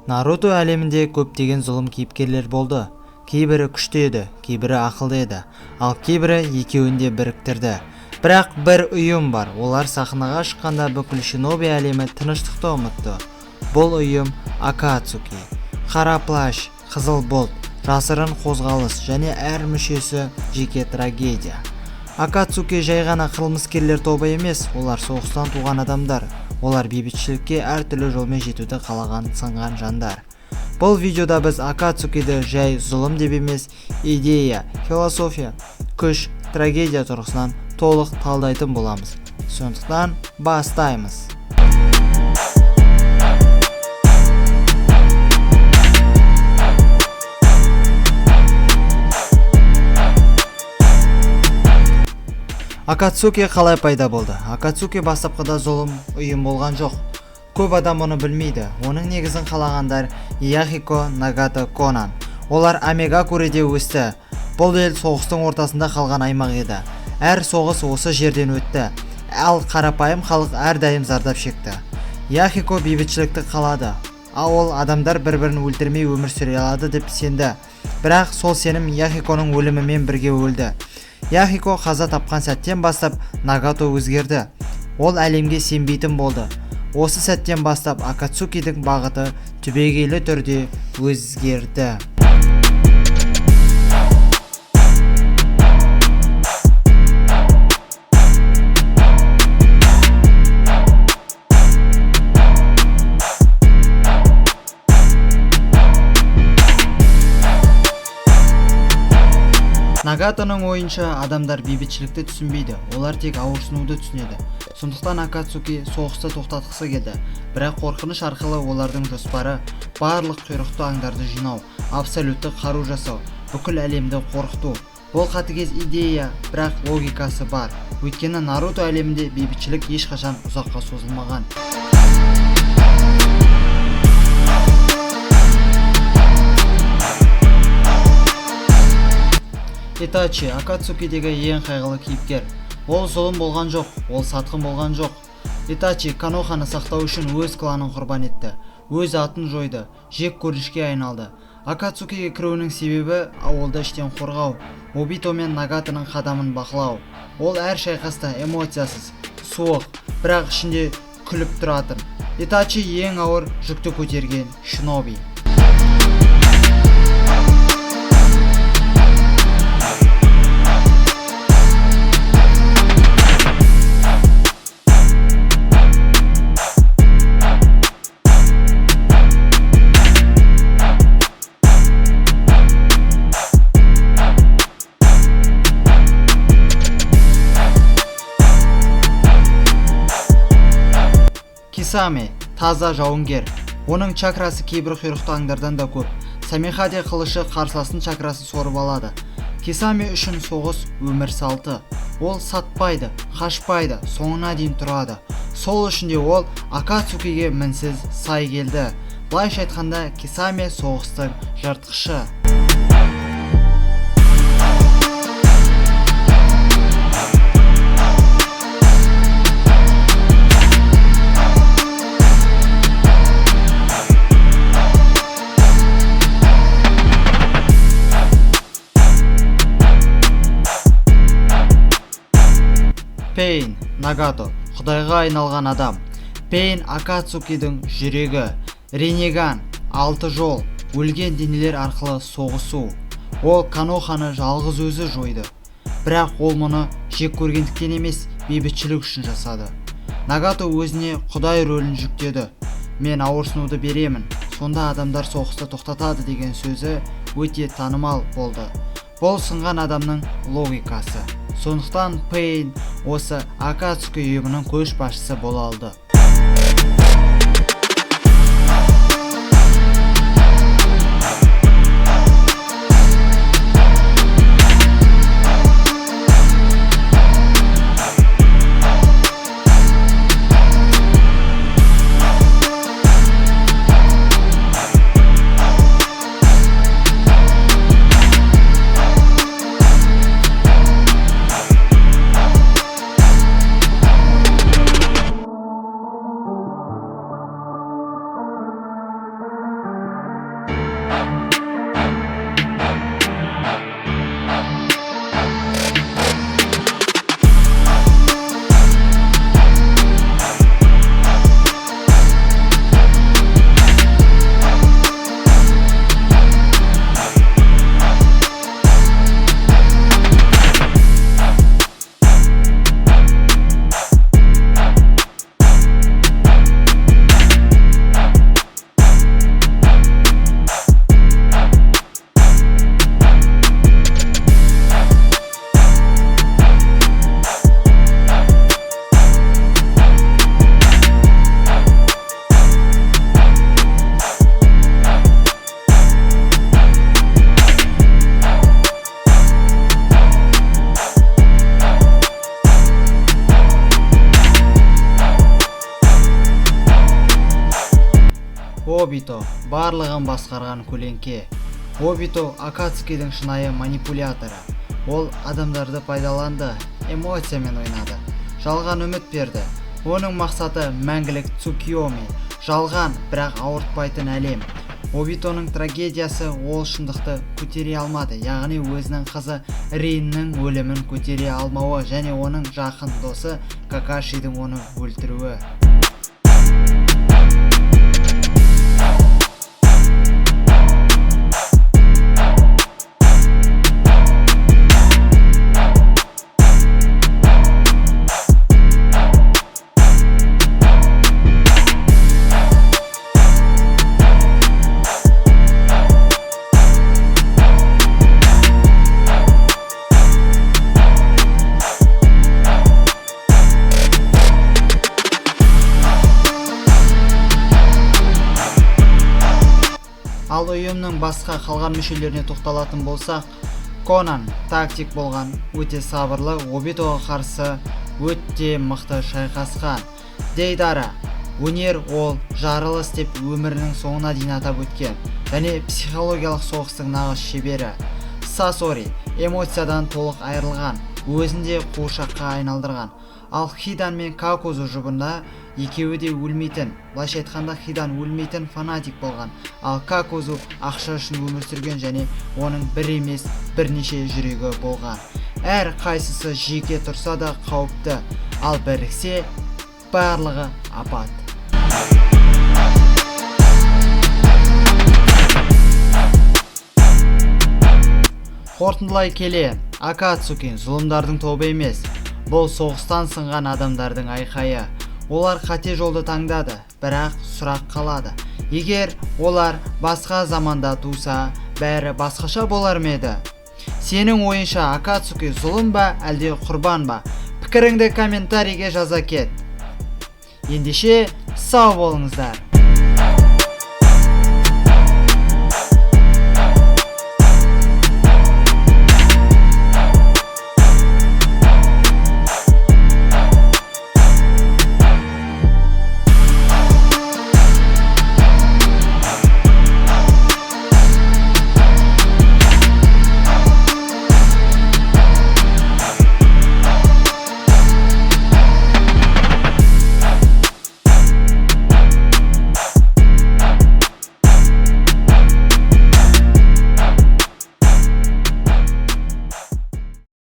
Наруто әлемінде көптеген зұлым кейіпкерлер болды. Кейбірі күшті еді, кейбірі ақылды еді, ал кейбірі екеуін де біріктірді. Бірақ бір ұйым бар, олар сахнаға шыққанда бүкіл шиноби әлемі тыныштықты ұмытты. Бұл ұйым Акацуки. Қара плащ, қызыл бұлт, жасырын қозғалыс және әр мүшесі жеке трагедия. Акацуки жай ғана қылмыскерлер тобы емес, олар соғыстан туған адамдар. Олар бейбітшілікке әртүрлі жолмен жетуді қалаған сынған жандар. Бұл видеода біз Акацукиді жай зұлым деп емес, идея, философия, күш, трагедия тұрғысынан толық талдайтын боламыз. Сондықтан бастаймыз. Акацуки қалай пайда болды? Акацуки бастапқыда зұлым ұйым болған жоқ. Көп адам оны білмейді. Оның негізін қалағандар Яхико, Нагато, Конан. Олар Амегакуриде өсті. Бұл ел соғыстың ортасында қалған аймақ еді. Әр соғыс осы жерден өтті. Ал қарапайым халық әрдайым зардап шекті. Яхико бейбітшілікті қалады. Ол адамдар бір-бірін өлтірмей өмір сүре алады деп сенді. Бірақ сол сенім Яхиконың өлімімен бірге өлді. Яхико қаза тапқан сәттен бастап Нагато өзгерді. Ол әлемге сенбейтін болды. Осы сәттен бастап Акацукидің бағыты түбегейлі түрде өзгерді. Нагатоның ойынша адамдар бейбітшілікті түсінбейді, олар тек ауырсынуды түсінеді. Сондықтан Акацуки соғысты тоқтатқысы келді. Бірақ қорқыныш арқылы олардың жоспары барлық құйрықты аңдарды жинау, абсолютті қару жасау, бүкіл әлемді қорқыту. Бұл қатыгез идея, бірақ логикасы бар. Өйткені Наруто әлемінде бейбітшілік ешқашан ұзаққа созылмаған. Итачи Акацукидегі ең қайғылы кейіпкер. Ол зұлым болған жоқ, ол сатқын болған жоқ. Итачи Каноханы сақтау үшін өз кланын құрбан етті, өз атын жойды, жек көрінішке айналды. Акацукиге кіруінің себебі ауылды іштен қорғау, Обито мен Нагатоның қадамын бақылау. Ол әр шайқаста эмоциясыз, суық, бірақ ішінде күліп тұратын. Итачи ең ауыр жүкті көтерген шиноби. Кисаме таза жауынгер. Оның чакрасы кейбір құйрықты аңдардан да көп. Самихаде қылышы қарсыласын чакрасы сорып алады. Кисаме үшін соғыс өмір салты. Ол сатпайды, қашпайды, соңына дейін тұрады. Сол үшін де ол Акацукиге мінсіз сай келді. Былайша айтқанда, Кисаме соғыстың жыртқышы. Пейн, Нагато, құдайға айналған адам. Пейн Акацукидің жүрегі. Ренеган, алты жол, өлген денелер арқылы соғысу. Ол Каноханы жалғыз өзі жойды. Бірақ ол мұны жек көргендіктен емес, бейбітшілік үшін жасады. Нагато өзіне құдай рөлін жүктеді. Мен ауырсынуды беремін, сонда адамдар соғысты тоқтатады деген сөзі өте танымал болды. Бұл сынған адамның логикасы. Сондықтан Пейн осы Акацуки ұйымының көшбасшысы бола алды. Обито барлығын басқарған көлеңке. Обито Акацукидің шынайы манипуляторы. Ол адамдарды пайдаланды, эмоциямен ойнады, жалған үміт берді. Оның мақсаты мәңгілік Цукиоми, жалған, бірақ ауыртпайтын әлем. Обитоның трагедиясы ол шындықты көтере алмады, яғни өзінің қызы Риннің өлімін көтере алмауы және оның жақын досы Какашидің оны өлтіруі. Ал ұйымның басқа қалған мүшелеріне тоқталатын болсақ, Конан тактик болған, өте сабырлы, Обитоға қарсы өте мықты шайқасқан. Дейдара өнер ол жарылыс деп өмірінің соңына дейін атап өткен және психологиялық соғыстың нағыз шебері. Сасори эмоциядан толық айырылған, өзінде қуыршаққа айналдырған. Ал Хидан мен Какозу жұбында екеуі де өлмейтін, былайша айтқанда Хидан өлмейтін фанатик болған, ал Какозу ақша үшін өмір сүрген және оның бір емес бірнеше жүрегі болған. Әр қайсысы жеке тұрса да қауіпті, ал біріксе барлығы апат. Қорытындылай келе, Акацуки зұлымдардың тобы емес, бұл соғыстан сынған адамдардың айқайы. Олар қате жолды таңдады, бірақ сұрақ қалады. Егер олар басқа заманда туса, бәрі басқаша болар ма еді? Сенің ойынша Акацуки зұлым ба, әлде құрбан ба? Пікіріңді комментарийге жаза кет. Ендеше сау болыңыздар.